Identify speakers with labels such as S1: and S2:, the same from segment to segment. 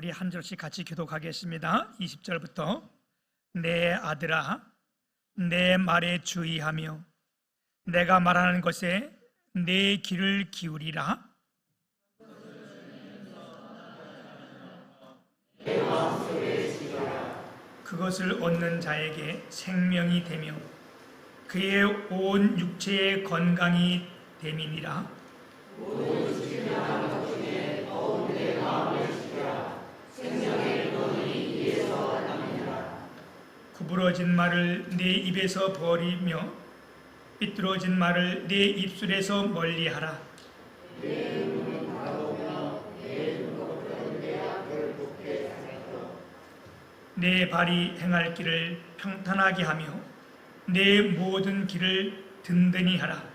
S1: 우리 한 절씩 같이 교독하겠습니다. 20절부터 내 아들아 내 말에 주의하며 내가 말하는 것에 내 귀를 기울이라. 그것을 얻는 자에게 생명이 되며 그의 온 육체의 건강이 됨이니라. 구부러진 말을 네 입에서 버리며 삐뚤어진 말을 네 입술에서 멀리하라. 내 발이 행할 길을 평탄하게 하며 내 모든 길을 든든히 하라.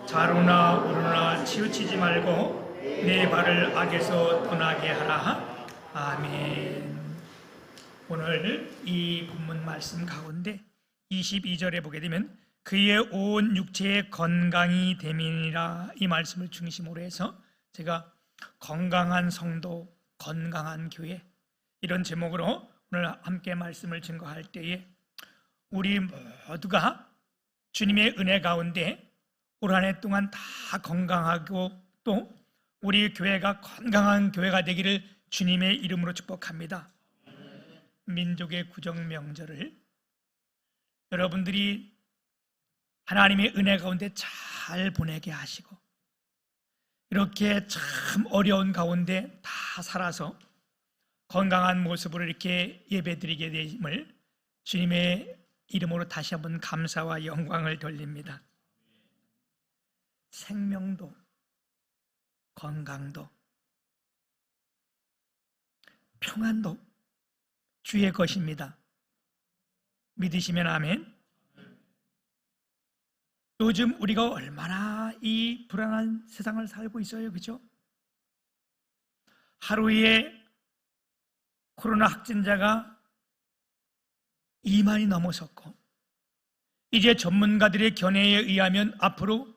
S1: 좌로나 우로나 치우치지 말고 내 발을 악에서 떠나게 하라. 아멘. 오늘 이 본문 말씀 가운데 22절에 보게 되면 그의 온 육체의 건강이 됨이니라, 이 말씀을 중심으로 해서 제가 건강한 성도, 건강한 교회, 이런 제목으로 오늘 함께 말씀을 증거할 때에 우리 모두가 주님의 은혜 가운데 올 한 해 동안 다 건강하고 또 우리 교회가 건강한 교회가 되기를 주님의 이름으로 축복합니다. 민족의 구정 명절을 여러분들이 하나님의 은혜 가운데 잘 보내게 하시고 이렇게 참 어려운 가운데 다 살아서 건강한 모습으로 이렇게 예배드리게 됨을 주님의 이름으로 다시 한번 감사와 영광을 돌립니다. 생명도 건강도 평안도 주의 것입니다. 믿으시면 아멘. 요즘 우리가 얼마나 이 불안한 세상을 살고 있어요, 그죠? 하루에 코로나 확진자가 2만이 넘어섰고 이제 전문가들의 견해에 의하면 앞으로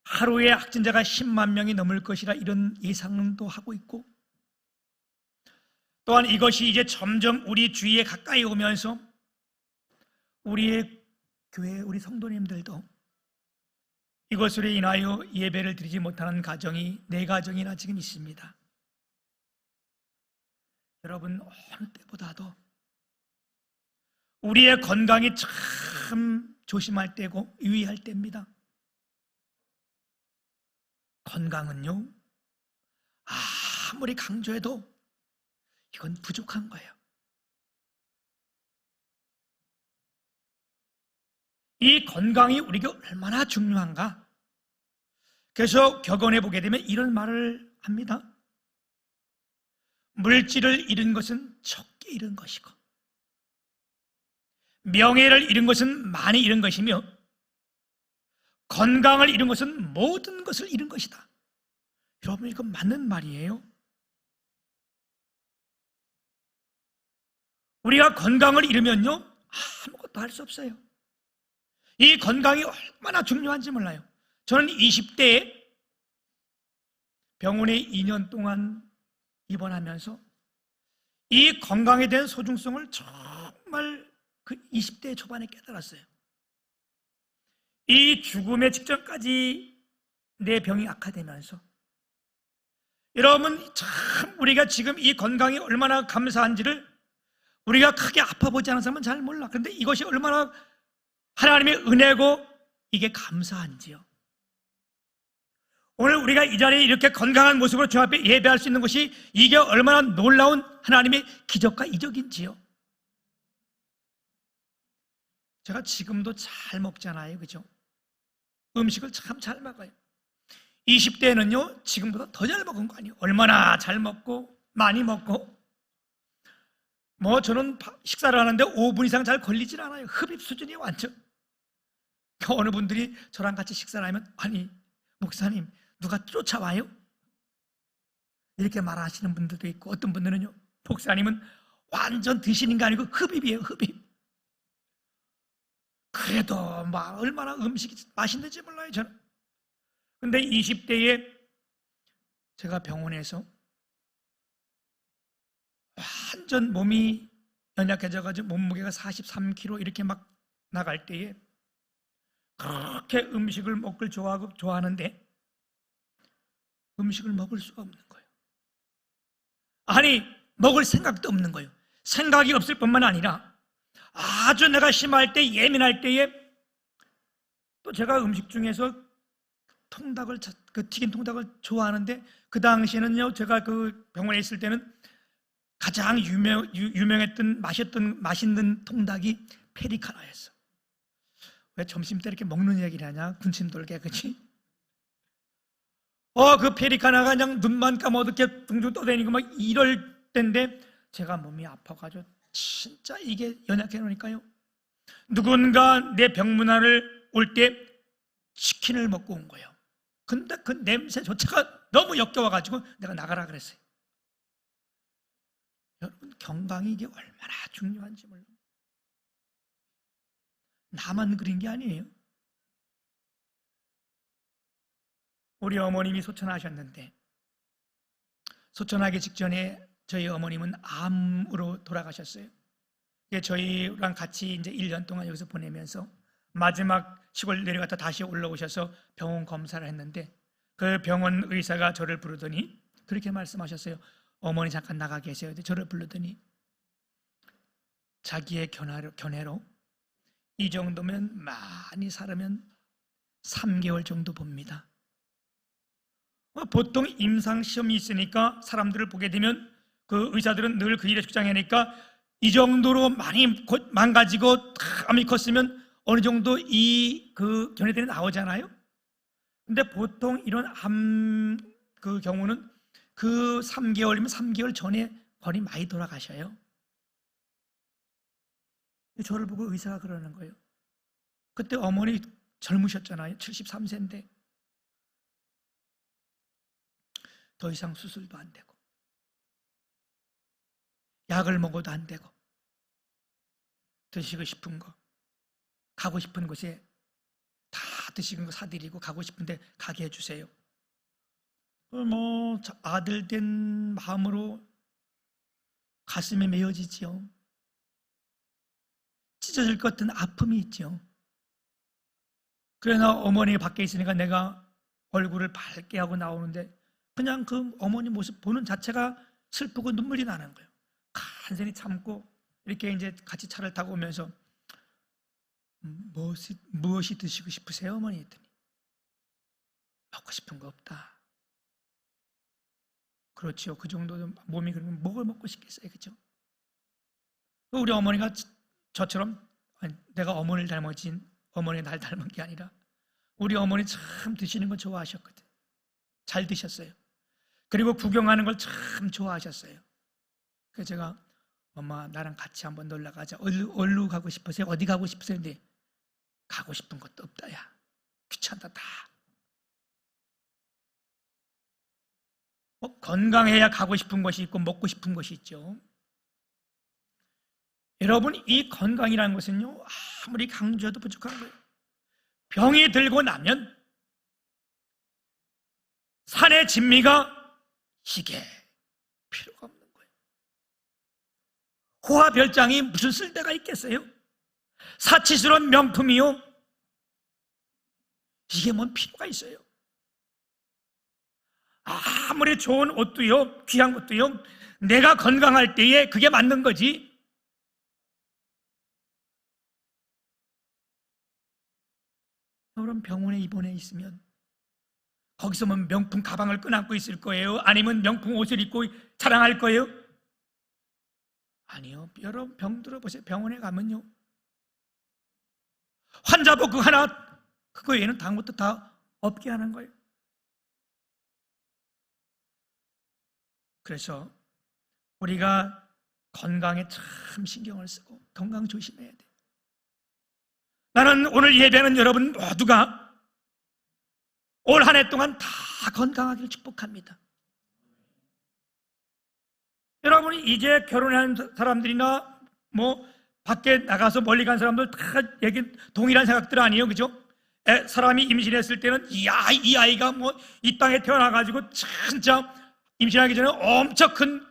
S1: 하루에 확진자가 10만 명이 넘을 것이라 이런 예상도 하고 있고, 또한 이것이 이제 점점 우리 주위에 가까이 오면서 우리의 교회, 우리 성도님들도 이것으로 인하여 예배를 드리지 못하는 가정이 4가정이나 지금 있습니다. 여러분, 어느 때보다도 우리의 건강이 참 조심할 때고 유의할 때입니다. 건강은요, 아무리 강조해도 이건 부족한 거예요. 이 건강이 우리가 얼마나 중요한가? 그래서 격언해 보게 되면 이런 말을 합니다. 물질을 잃은 것은 적게 잃은 것이고 명예를 잃은 것은 많이 잃은 것이며 건강을 잃은 것은 모든 것을 잃은 것이다. 여러분, 이건 맞는 말이에요. 우리가 건강을 잃으면요 아무것도 할 수 없어요. 이 건강이 얼마나 중요한지 몰라요. 저는 20대에 병원에 2년 동안 입원하면서 이 건강에 대한 소중성을 정말 그 20대 초반에 깨달았어요. 이 죽음의 직전까지 내 병이 악화되면서 여러분, 참 우리가 지금 이 건강이 얼마나 감사한지를 우리가 크게 아파보지 않은 사람은 잘 몰라. 그런데 이것이 얼마나 하나님의 은혜고 이게 감사한지요. 오늘 우리가 이 자리에 이렇게 건강한 모습으로 주 앞에 예배할 수 있는 것이 이게 얼마나 놀라운 하나님의 기적과 이적인지요. 제가 지금도 잘 먹잖아요, 그죠? 음식을 참 잘 먹어요. 20대에는요 지금보다 더 잘 먹은 거 아니에요. 얼마나 잘 먹고 많이 먹고 저는 식사를 하는데 5분 이상 잘 걸리질 않아요. 흡입 수준이 완전. 어느 분들이 저랑 같이 식사를 하면 아니 목사님 누가 쫓아와요? 이렇게 말하시는 분들도 있고, 어떤 분들은요 목사님은 완전 드시는 게 아니고 흡입이에요, 흡입. 그래도 얼마나 음식이 맛있는지 몰라요, 저는. 근데 20대에 제가 병원에서 완전 몸이 연약해져가지고 몸무게가 43kg 이렇게 막 나갈 때에 그렇게 음식을 먹을 좋아하는데 음식을 먹을 수가 없는 거예요. 아니, 먹을 생각도 없는 거예요. 생각이 없을 뿐만 아니라 아주 내가 심할 때, 예민할 때에 또 제가 음식 중에서 통닭을, 그 튀긴 통닭을 좋아하는데 그 당시에는요, 제가 그 병원에 있을 때는 가장 유명했던 맛있는 통닭이 페리카나였어. 왜 점심 때 이렇게 먹는 얘기를 하냐? 군침 돌게, 그치? 그 페리카나가 그냥 눈만 감아도 이렇게 둥둥 떠다니고 막 이럴 때인데 제가 몸이 아파가지고 진짜 이게 연약해 놓으니까요. 누군가 내 병문안을 올 때 치킨을 먹고 온 거예요. 근데 그 냄새조차가 너무 역겨워가지고 내가 나가라 그랬어요. 여러분, 건강이 이게 얼마나 중요한지 몰라요. 나만 그린 게 아니에요. 우리 어머님이 소천하셨는데 소천하기 직전에 저희 어머님은 암으로 돌아가셨어요. 저희랑 같이 이제 1년 동안 여기서 보내면서 마지막 시골 내려갔다 다시 올라오셔서 병원 검사를 했는데 그 병원 의사가 저를 부르더니 그렇게 말씀하셨어요. 어머니 잠깐 나가 계세요. 저를 부르더니 자기의 견해로 이 정도면 많이 살으면 3개월 정도 봅니다. 보통 임상시험이 있으니까 사람들을 보게 되면 그 의사들은 늘 그 일에 주장하니까 이 정도로 많이 망가지고 암이 컸으면 어느 정도 그 견해들이 나오잖아요. 근데 보통 이런 암 그 경우는 그 3개월이면 3개월 전에 거의 많이 돌아가셔요. 저를 보고 의사가 그러는 거예요. 그때 어머니 젊으셨잖아요. 73세인데 더 이상 수술도 안 되고 약을 먹어도 안 되고 드시고 싶은 거, 가고 싶은 곳에 다 드시는 거 사드리고 가고 싶은데 가게 해주세요. 아들 된 마음으로 가슴에 메어지지요. 찢어질 것 같은 아픔이 있죠. 그러나 어머니 밖에 있으니까 내가 얼굴을 밝게 하고 나오는데 그냥 그 어머니 모습 보는 자체가 슬프고 눈물이 나는 거예요. 간신히 참고 이렇게 이제 같이 차를 타고 오면서 무엇이 드시고 싶으세요, 어머니? 했더니 먹고 싶은 거 없다. 그렇죠. 그 정도는 몸이 그러면 뭘 먹고 싶겠어요, 그렇죠? 우리 어머니가 저처럼 내가 어머니를 닮았지 어머니가 날 닮은 게 아니라 우리 어머니 참 드시는 거 좋아하셨거든. 잘 드셨어요. 그리고 구경하는 걸 참 좋아하셨어요. 그래서 제가 엄마 나랑 같이 한번 놀러 가자. 어디로 가고 싶으세요? 어디 가고 싶으세요? 근데 가고 싶은 것도 없다. 야 귀찮다 다. 건강해야 가고 싶은 것이 있고 먹고 싶은 것이 있죠. 여러분, 이 건강이라는 것은요 아무리 강조해도 부족한 거예요. 병이 들고 나면 산의 진미가 이게 필요가 없는 거예요. 호화별장이 무슨 쓸데가 있겠어요? 사치스러운 명품이요 이게 뭔 필요가 있어요? 아무리 좋은 옷도요 귀한 것도요 내가 건강할 때에 그게 맞는 거지. 여러분, 병원에 입원해 있으면 거기서 뭐 명품 가방을 끈안고 있을 거예요? 아니면 명품 옷을 입고 자랑할 거예요? 아니요. 여러분, 병 들어보세요. 병원에 가면요 환자복 하나 그거 외에는 다른 것도 다 없게 하는 거예요. 그래서 우리가 건강에 참 신경을 쓰고 건강 조심해야 돼요. 나는 오늘 예배하는 여러분 모두가 올 한 해 동안 다 건강하기를 축복합니다. 여러분이 이제 결혼한 사람들이나 밖에 나가서 멀리 간 사람들 다 동일한 생각들 아니에요, 그죠? 사람이 임신했을 때는 이 아이가 이 땅에 태어나가지고 진짜 임신하기 전에 엄청 큰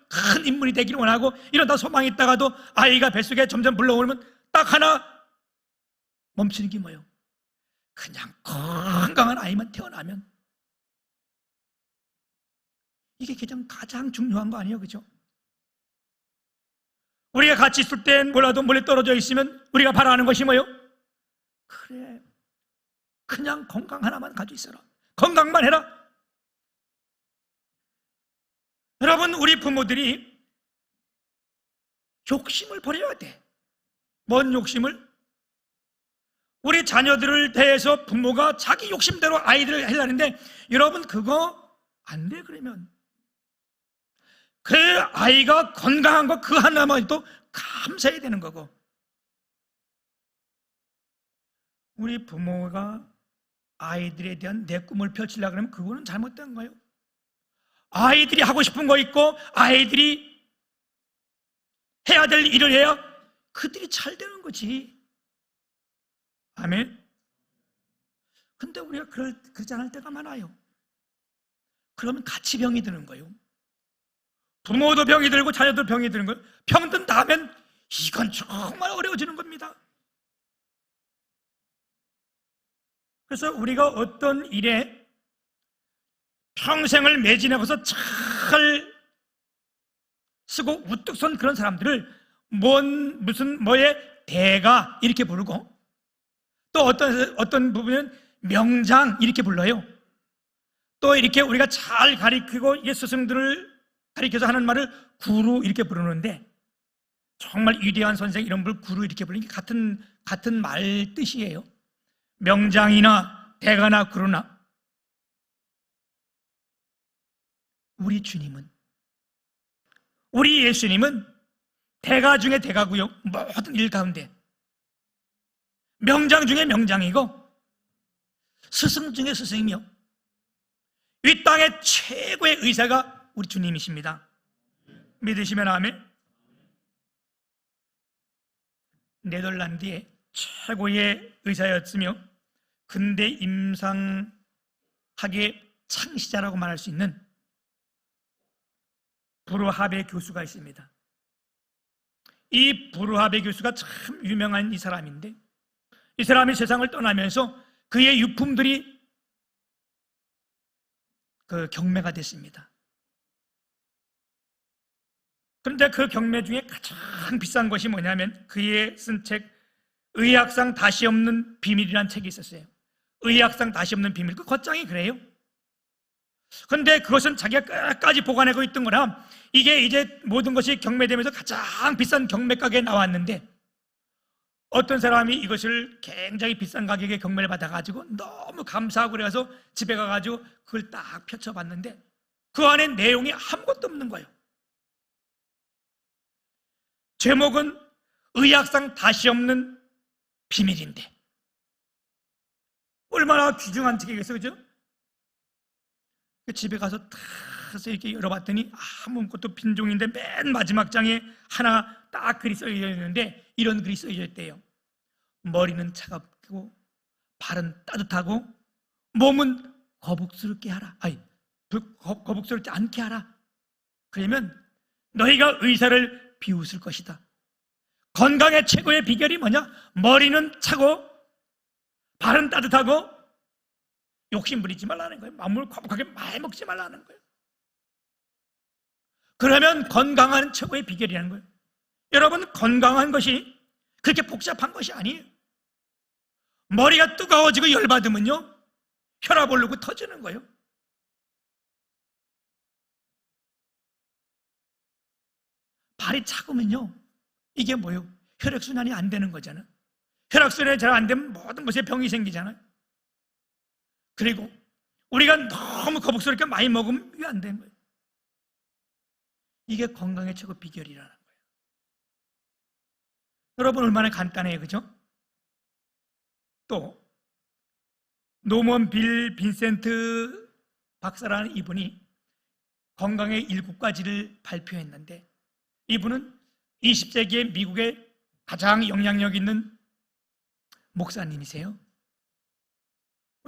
S1: 인물이 되기를 원하고 이러다 소망이 있다가도 아이가 뱃속에 점점 물러오면 딱 하나 멈추는 게 뭐예요? 그냥 건강한 아이만 태어나면. 이게 가장 중요한 거 아니에요? 그죠? 우리가 같이 있을 땐 몰라도 멀리 떨어져 있으면 우리가 바라는 것이 뭐예요? 그래, 그냥 건강 하나만 가지고 있어라. 건강만 해라. 여러분, 우리 부모들이 욕심을 버려야 돼. 뭔 욕심을? 우리 자녀들을 대해서 부모가 자기 욕심대로 아이들을 하려는데, 여러분 그거 안 돼. 그러면 그 아이가 건강한 거 그 하나만 또 감사해야 되는 거고. 우리 부모가 아이들에 대한 내 꿈을 펼치려고 하면 그거는 잘못된 거예요. 아이들이 하고 싶은 거 있고 아이들이 해야 될 일을 해야 그들이 잘 되는 거지. 아멘. 근데 우리가 그러지 않을 때가 많아요. 그러면 같이 병이 드는 거예요. 부모도 병이 들고 자녀도 병이 드는 거예요. 병든 다음엔 이건 정말 어려워지는 겁니다. 그래서 우리가 어떤 일에 평생을 매진하고서 잘 쓰고 우뚝 선 그런 사람들을 뭐의 대가 이렇게 부르고, 또 어떤 부분은 명장 이렇게 불러요. 또 이렇게 우리가 잘 가리키고 이게 스승들을 가리켜서 하는 말을 구루 이렇게 부르는데, 정말 위대한 선생 이런 분을 구루 이렇게 부르는 게 같은 말 뜻이에요. 명장이나 대가나 구루나. 우리 주님은, 우리 예수님은 대가 중에 대가고요, 모든 일 가운데 명장 중에 명장이고 스승 중에 스승이며 이 땅의 최고의 의사가 우리 주님이십니다. 믿으시면 아멘. 네덜란드의 최고의 의사였으며 근대 임상학의 창시자라고 말할 수 있는 브루하베 교수가 있습니다. 이 브루하베 교수가 참 유명한 이 사람인데, 이 사람이 세상을 떠나면서 그의 유품들이 경매가 됐습니다. 그런데 그 경매 중에 가장 비싼 것이 뭐냐면 그의 쓴 책 의학상 다시 없는 비밀이라는 책이 있었어요. 의학상 다시 없는 비밀. 그 겉장이 그래요. 그런데 그것은 자기가 끝까지 보관하고 있던 거라 이게 이제 모든 것이 경매되면서 가장 비싼 경매 가게에 나왔는데, 어떤 사람이 이것을 굉장히 비싼 가격에 경매를 받아가지고 너무 감사하고 그래서 집에 가가지고 그걸 딱 펼쳐봤는데 그 안에 내용이 아무것도 없는 거예요. 제목은 의학상 다시 없는 비밀인데 얼마나 귀중한 책이겠어요, 그죠? 집에 가서 다 이렇게 열어봤더니 아무것도 빈 종인데 맨 마지막 장에 하나 딱 글이 써져 있는데 이런 글이 써져 있대요. 머리는 차갑고 발은 따뜻하고 몸은 거북스럽게 하라. 거북스럽지 않게 하라. 그러면 너희가 의사를 비웃을 것이다. 건강의 최고의 비결이 뭐냐? 머리는 차고 발은 따뜻하고 욕심 부리지 말라는 거예요. 마음을 거북하게 많이 먹지 말라는 거예요. 그러면 건강한 최고의 비결이라는 거예요. 여러분, 건강한 것이 그렇게 복잡한 것이 아니에요. 머리가 뜨거워지고 열받으면요 혈압 오르고 터지는 거예요. 발이 차가우면요 이게 뭐예요? 혈액순환이 안 되는 거잖아요. 혈액순환이 잘 안 되면 모든 것에 병이 생기잖아요. 그리고 우리가 너무 거북스럽게 많이 먹으면 이게 안 되는 거예요. 이게 건강의 최고 비결이라는 거예요. 여러분, 얼마나 간단해요, 그죠? 또 노먼 빌 빈센트 박사라는 이분이 건강의 7가지를 발표했는데, 이분은 20세기의 미국의 가장 영향력 있는 목사님이세요.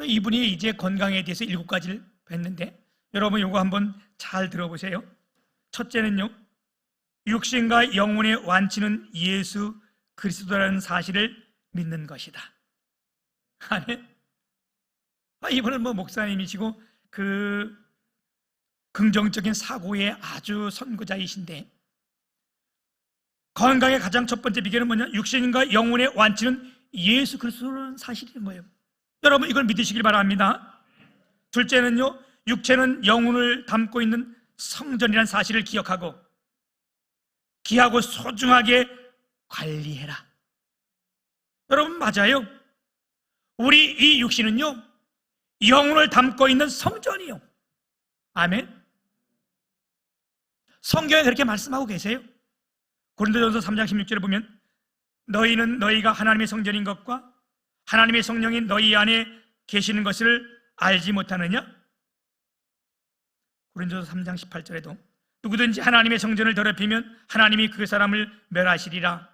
S1: 이분이 이제 건강에 대해서 7가지를 했는데 여러분 이거 한번 잘 들어보세요. 첫째는요, 육신과 영혼의 완치는 예수 그리스도라는 사실을 믿는 것이다. 아멘. 이분은 목사님이시고 긍정적인 사고의 아주 선구자이신데, 건강의 가장 첫 번째 비결은 뭐냐? 육신과 영혼의 완치는 예수 그리스도라는 사실인 거예요. 여러분 이걸 믿으시길 바랍니다. 둘째는요, 육체는 영혼을 담고 있는 성전이라는 사실을 기억하고 귀하고 소중하게 관리해라. 여러분 맞아요. 우리 이 육신은요, 영혼을 담고 있는 성전이요. 아멘. 성경에 그렇게 말씀하고 계세요. 고린도전서 3장 16절에 보면 너희는 너희가 하나님의 성전인 것과 하나님의 성령이 너희 안에 계시는 것을 알지 못하느냐? 고린도전서 3장 18절에도 누구든지 하나님의 성전을 더럽히면 하나님이 그 사람을 멸하시리라.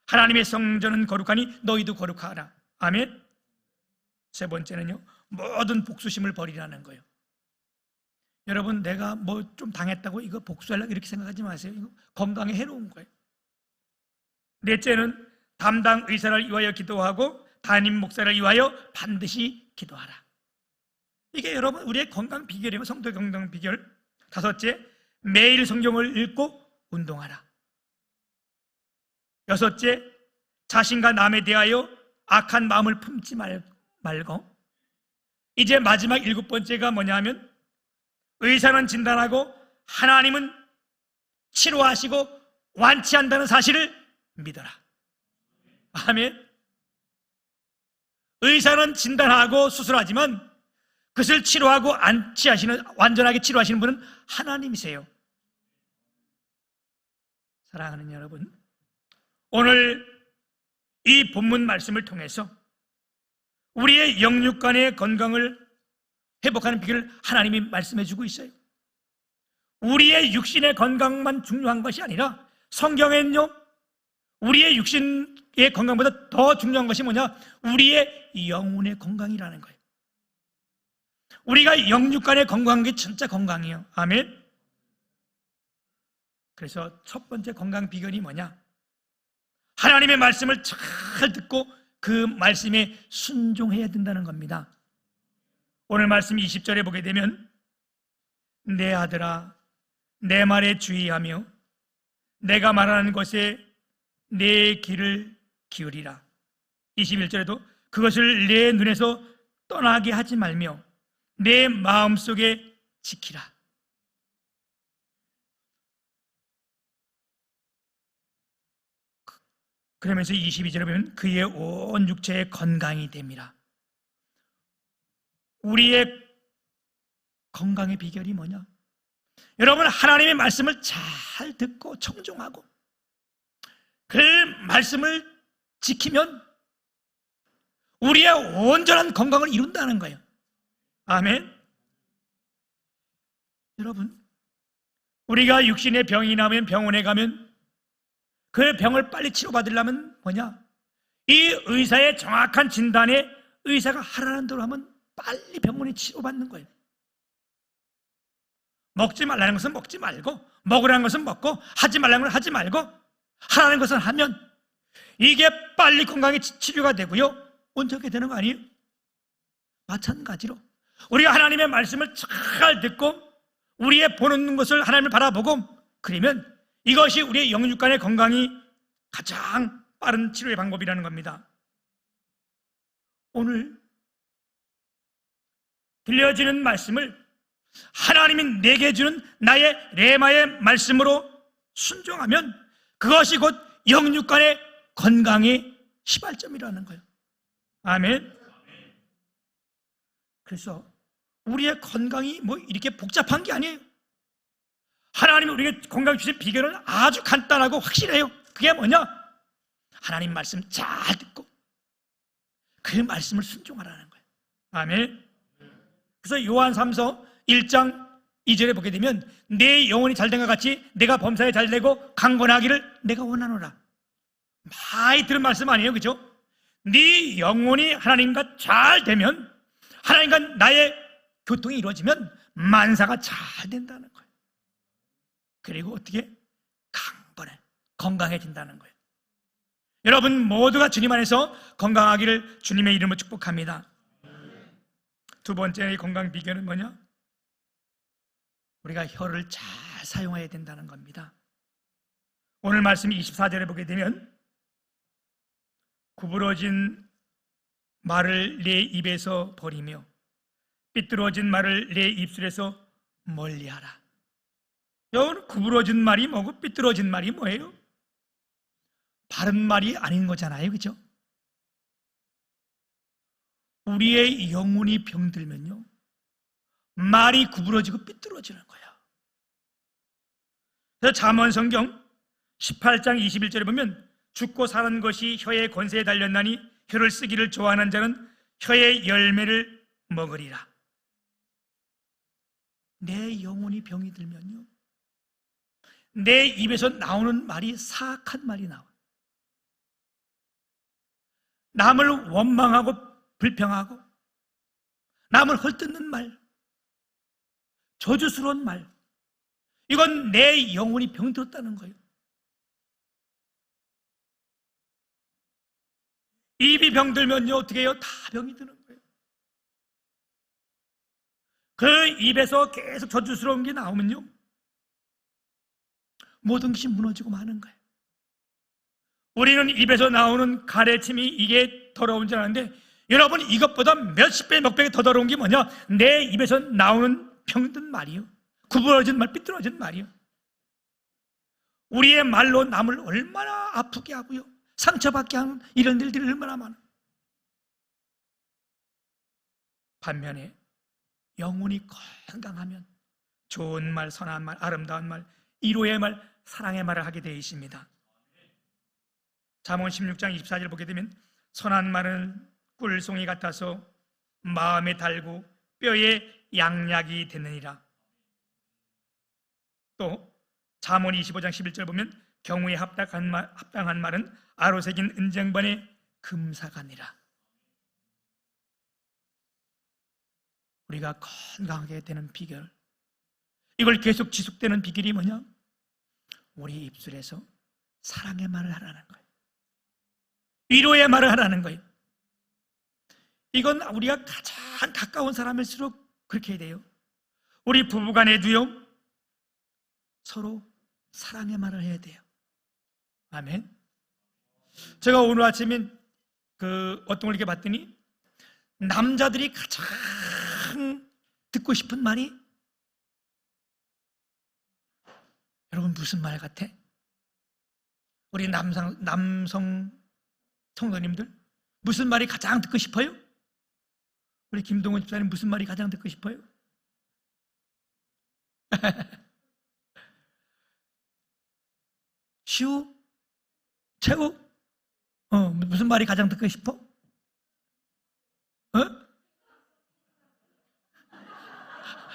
S1: 하나님의 성전은 거룩하니 너희도 거룩하라. 아멘. 세 번째는요, 모든 복수심을 버리라는 거예요. 여러분 내가 좀 당했다고 이거 복수하려고 이렇게 생각하지 마세요. 이거 건강에 해로운 거예요. 넷째는 담당 의사를 위하여 기도하고 담임 목사를 위하여 반드시 기도하라. 이게 여러분 우리의 건강 비결이고 성도의 건강 비결. 다섯째, 매일 성경을 읽고 운동하라. 여섯째, 자신과 남에 대하여 악한 마음을 품지 말고. 이제 마지막 일곱 번째가 뭐냐 하면 의사는 진단하고 하나님은 치료하시고 완치한다는 사실을 믿어라. 아멘. 의사는 진단하고 수술하지만 그것을 치료하고 완전하게 치료하시는 분은 하나님이세요. 사랑하는 여러분, 오늘 이 본문 말씀을 통해서 우리의 영육간의 건강을 회복하는 비결을 하나님이 말씀해 주고 있어요. 우리의 육신의 건강만 중요한 것이 아니라 성경에는요, 우리의 육신의 건강보다 더 중요한 것이 뭐냐? 우리의 영혼의 건강이라는 거예요. 우리가 영육간의 건강한 게 진짜 건강이에요. 아멘. 그래서 첫 번째 건강 비결이 뭐냐? 하나님의 말씀을 잘 듣고 그 말씀에 순종해야 된다는 겁니다. 오늘 말씀 20절에 보게 되면 내 아들아 내 말에 주의하며 내가 말하는 것에 내 귀를 기울이라. 21절에도 그것을 내 눈에서 떠나게 하지 말며 내 마음속에 지키라. 그러면서 22절에 보면 그의 온 육체의 건강이 됨이라. 우리의 건강의 비결이 뭐냐? 여러분 하나님의 말씀을 잘 듣고 청종하고 그 말씀을 지키면 우리의 온전한 건강을 이룬다는 거예요. 아멘. 여러분 우리가 육신의 병이 나면 병원에 가면 그 병을 빨리 치료받으려면 뭐냐? 이 의사의 정확한 진단에 의사가 하라는 대로 하면 빨리 병원에 치료받는 거예요. 먹지 말라는 것은 먹지 말고, 먹으라는 것은 먹고, 하지 말라는 것은 하지 말고, 하라는 것은 하면 이게 빨리 건강에 치료가 되고요, 온전하게 되는 거 아니에요? 마찬가지로 우리가 하나님의 말씀을 잘 듣고 우리의 보는 것을 하나님을 바라보고 그러면 이것이 우리의 영육간의 건강이 가장 빠른 치료의 방법이라는 겁니다. 오늘 들려지는 말씀을 하나님이 내게 주는 나의 레마의 말씀으로 순종하면 그것이 곧 영육간의 건강의 시발점이라는 거예요. 아멘. 그래서 우리의 건강이 이렇게 복잡한 게 아니에요. 하나님이 우리에게 건강 주신 비결은 아주 간단하고 확실해요. 그게 뭐냐? 하나님 말씀 잘 듣고 그 말씀을 순종하라는 거예요. 아멘. 그래서 요한 3서 1장 2절에 보게 되면 내 영혼이 잘된 것 같이 내가 범사에 잘되고 강건하기를 내가 원하노라. 많이 들은 말씀 아니에요, 그죠? 네 영혼이 하나님과 잘 되면, 하나님과 나의 교통이 이루어지면 만사가 잘 된다는 거예요. 그리고 어떻게? 강건해, 건강해진다는 거예요. 여러분 모두가 주님 안에서 건강하기를 주님의 이름으로 축복합니다. 두 번째 건강 비결은 뭐냐? 우리가 혀를 잘 사용해야 된다는 겁니다. 오늘 말씀 24절에 보게 되면 구부러진 말을 내 입에서 버리며 삐뚤어진 말을 내 입술에서 멀리하라. 여러분 구부러진 말이 뭐고 삐뚤어진 말이 뭐예요? 바른 말이 아닌 거잖아요, 그죠? 우리의 영혼이 병들면요 말이 구부러지고 삐뚤어지는 거야. 그래서 잠언성경 18장 21절에 보면 죽고 사는 것이 혀의 권세에 달렸나니 혀를 쓰기를 좋아하는 자는 혀의 열매를 먹으리라. 내 영혼이 병이 들면요 내 입에서 나오는 말이 사악한 말이 나와요. 남을 원망하고 불평하고 남을 헐뜯는 말, 저주스러운 말, 이건 내 영혼이 병들었다는 거예요. 입이 병들면요 어떻게 해요? 다 병이 드는 거예요. 그 입에서 계속 저주스러운 게 나오면요 모든 것이 무너지고 마는 거예요. 우리는 입에서 나오는 가래침이 이게 더러운 줄 아는데 여러분 이것보다 몇십 배 몇 배 더 더러운 게 뭐냐? 내 입에서 나오는 병든 말이요, 구부러진 말, 삐뚤어진 말이요. 우리의 말로 남을 얼마나 아프게 하고요 상처받게 하는 이런 일들이 얼마나 많아. 반면에 영혼이 건강하면 좋은 말, 선한 말, 아름다운 말, 위로의 말, 사랑의 말을 하게 되어 있습니다. 잠언 16장 24절 보게 되면 선한 말은 꿀송이 같아서 마음에 달고 뼈에 양약이 되느니라. 또 잠언 25장 11절 보면 경우에 합당한 말은 아로새긴 은쟁반에 금사가니라. 우리가 건강하게 되는 비결, 이걸 계속 지속되는 비결이 뭐냐? 우리 입술에서 사랑의 말을 하라는 거예요. 위로의 말을 하라는 거예요. 이건 우리가 가장 가까운 사람일수록 그렇게 해야 돼요. 우리 부부간에도요 서로 사랑의 말을 해야 돼요. 아멘. 제가 오늘 아침에 어떤 걸 이렇게 봤더니 남자들이 가장 듣고 싶은 말이, 여러분 무슨 말 같아? 우리 남성 성도님들 무슨 말이 가장 듣고 싶어요? 우리 김동원 집사님 무슨 말이 가장 듣고 싶어요? 시우? 최우? 무슨 말이 가장 듣고 싶어?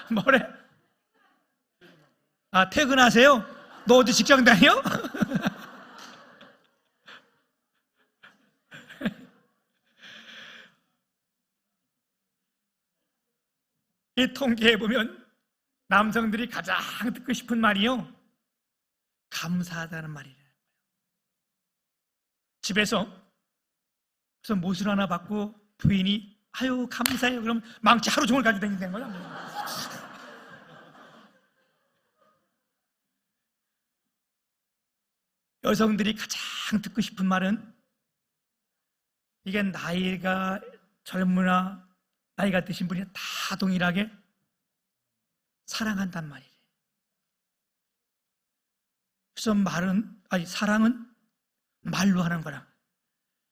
S1: 뭐래? 아, 퇴근하세요? 너 어디 직장 다녀? 이 통계에 보면 남성들이 가장 듣고 싶은 말이요 감사하다는 말이래요. 집에서 못을 하나 받고 부인이 아유 감사해요 그럼 망치 하루 종일 가지고 다니는 거야. 여성들이 가장 듣고 싶은 말은, 이게 나이가 젊으나 나이가 드신 분이 다 동일하게 사랑한단 말이에요. 그래서 사랑은 말로 하는 거라.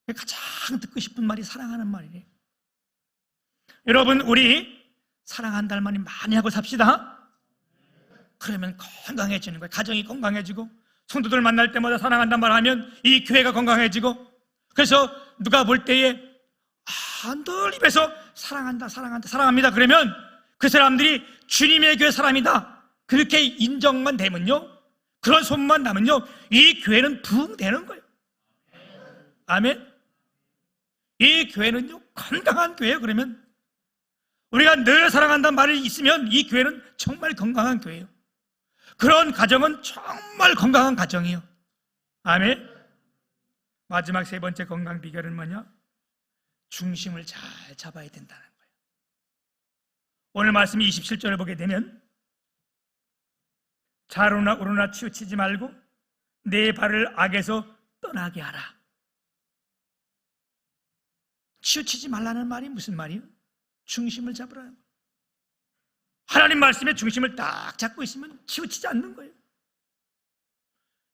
S1: 가장 듣고 싶은 말이 사랑하는 말이에요. 여러분 우리 사랑한다는 말이 많이 하고 삽시다. 그러면 건강해지는 거예요. 가정이 건강해지고 성도들 만날 때마다 사랑한다는 말 하면 이 교회가 건강해지고, 그래서 누가 볼 때에 늘 입에서 사랑합니다 그러면 그 사람들이 주님의 교회 사람이다 그렇게 인정만 되면요, 그런 소문만 나면요 이 교회는 부흥되는 거예요. 아멘. 이 교회는요 건강한 교회예요. 그러면 우리가 늘 사랑한다는 말이 있으면 이 교회는 정말 건강한 교회예요. 그런 가정은 정말 건강한 가정이에요. 아멘. 마지막 세 번째 건강 비결은 뭐냐? 중심을 잘 잡아야 된다는 거예요. 오늘 말씀 27절을 보게 되면 좌로나 우로나 치우치지 말고 내 발을 악에서 떠나게 하라. 치우치지 말라는 말이 무슨 말이에요? 중심을 잡으라는 거예요. 하나님 말씀의 중심을 딱 잡고 있으면 치우치지 않는 거예요.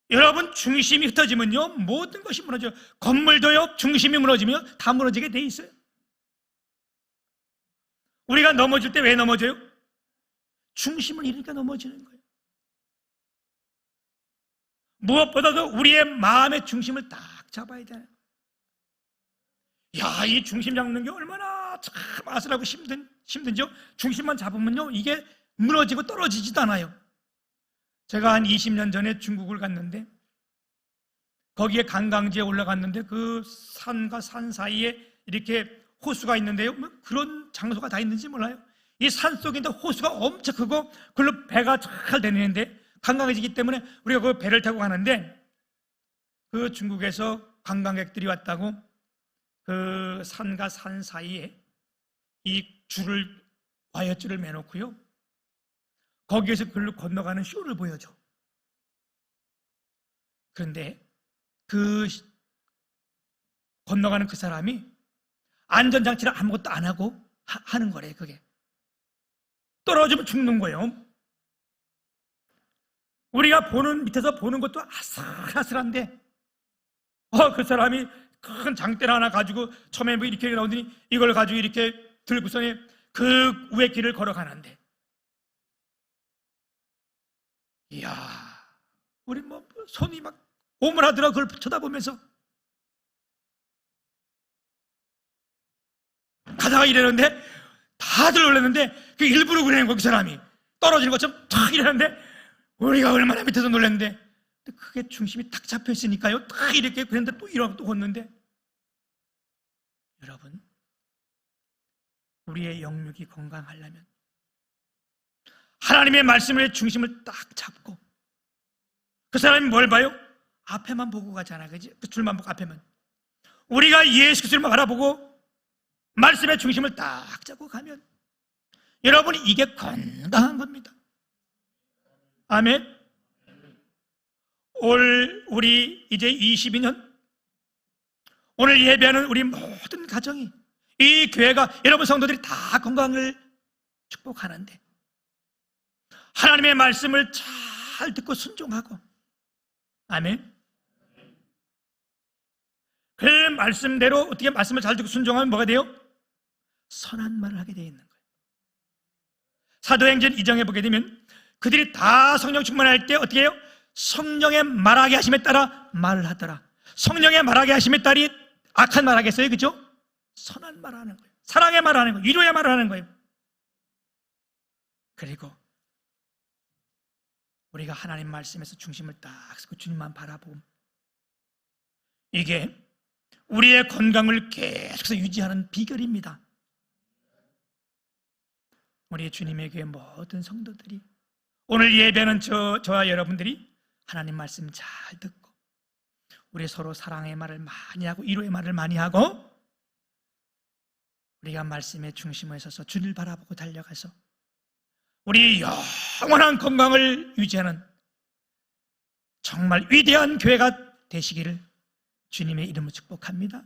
S1: 여러분, 중심이 흩어지면요 모든 것이 무너져요. 건물도요 중심이 무너지면 다 무너지게 돼 있어요. 우리가 넘어질 때 왜 넘어져요? 중심을 잃으니까 넘어지는 거예요. 무엇보다도 우리의 마음의 중심을 딱 잡아야 돼요. 야, 이 중심 잡는 게 얼마나 참 아슬하고 힘든지요. 중심만 잡으면요 이게 무너지고 떨어지지도 않아요. 제가 한 20년 전에 중국을 갔는데 거기에 관광지에 올라갔는데 그 산과 산 사이에 이렇게 호수가 있는데요, 뭐 그런 장소가 다 있는지 몰라요. 이 산 속인데 호수가 엄청 크고 그걸로 배가 잘 다니는데 관광지이기 때문에 우리가 그 배를 타고 가는데 그 중국에서 관광객들이 왔다고 그 산과 산 사이에 이 와이어줄을 매놓고요 거기에서 그걸로 건너가는 쇼를 보여줘. 그런데 그 건너가는 그 사람이 안전장치를 아무것도 안 하고 하는 거래. 그게 떨어지면 죽는 거예요. 우리가 밑에서 보는 것도 아슬아슬한데 그 사람이 큰 장대를 하나 가지고 처음에 뭐 이렇게 나오더니 이걸 가지고 이렇게 들고서는 그 위에 길을 걸어가는데, 이야, 우리 뭐 손이 막 오물하더라. 그걸 쳐다보면서 가다가 이러는데 다들 놀랐는데 그 일부러 그러는 거야. 그 사람이 떨어지는 것처럼 탁 이러는데 우리가 얼마나 밑에서 놀랐는데 그게 중심이 탁 잡혀 있으니까요 탁 이렇게 그랬는데 또 이러고 또 걷는데, 여러분, 우리의 영육이 건강하려면 하나님의 말씀의 중심을 딱 잡고, 그 사람이 뭘 봐요? 앞에만 보고 가잖아, 그지? 그 줄만 보고 앞에만. 우리가 예수 그리스도를 바라보고 말씀의 중심을 딱 잡고 가면 여러분 이게 건강한 겁니다. 아멘. 우리 이제 22년 오늘 예배하는 우리 모든 가정이, 이 교회가, 여러분 성도들이 다 건강을 축복하는데 하나님의 말씀을 잘 듣고 순종하고, 아멘, 그 말씀대로 어떻게 말씀을 잘 듣고 순종하면 뭐가 돼요? 선한 말을 하게 되어 있는 거예요. 사도행전 2장에 보게 되면 그들이 다 성령 충만할 때 어떻게 해요? 성령의 말하게 하심에 따라 말을 하더라. 성령의 말하게 하심에 따라 악한 말 하겠어요? 그죠? 선한 말 하는 거예요. 사랑의 말 하는 거예요. 위로의 말 하는 거예요. 그리고 우리가 하나님 말씀에서 중심을 딱 쓰고 주님만 바라보고, 이게 우리의 건강을 계속해서 유지하는 비결입니다. 우리 주님의 교회 모든 성도들이 오늘 예배는 저와 여러분들이 하나님 말씀 잘 듣고 우리 서로 사랑의 말을 많이 하고 위로의 말을 많이 하고 우리가 말씀의 중심에 서서 주를 바라보고 달려가서 우리 영원한 건강을 유지하는 정말 위대한 교회가 되시기를 주님의 이름으로 축복합니다.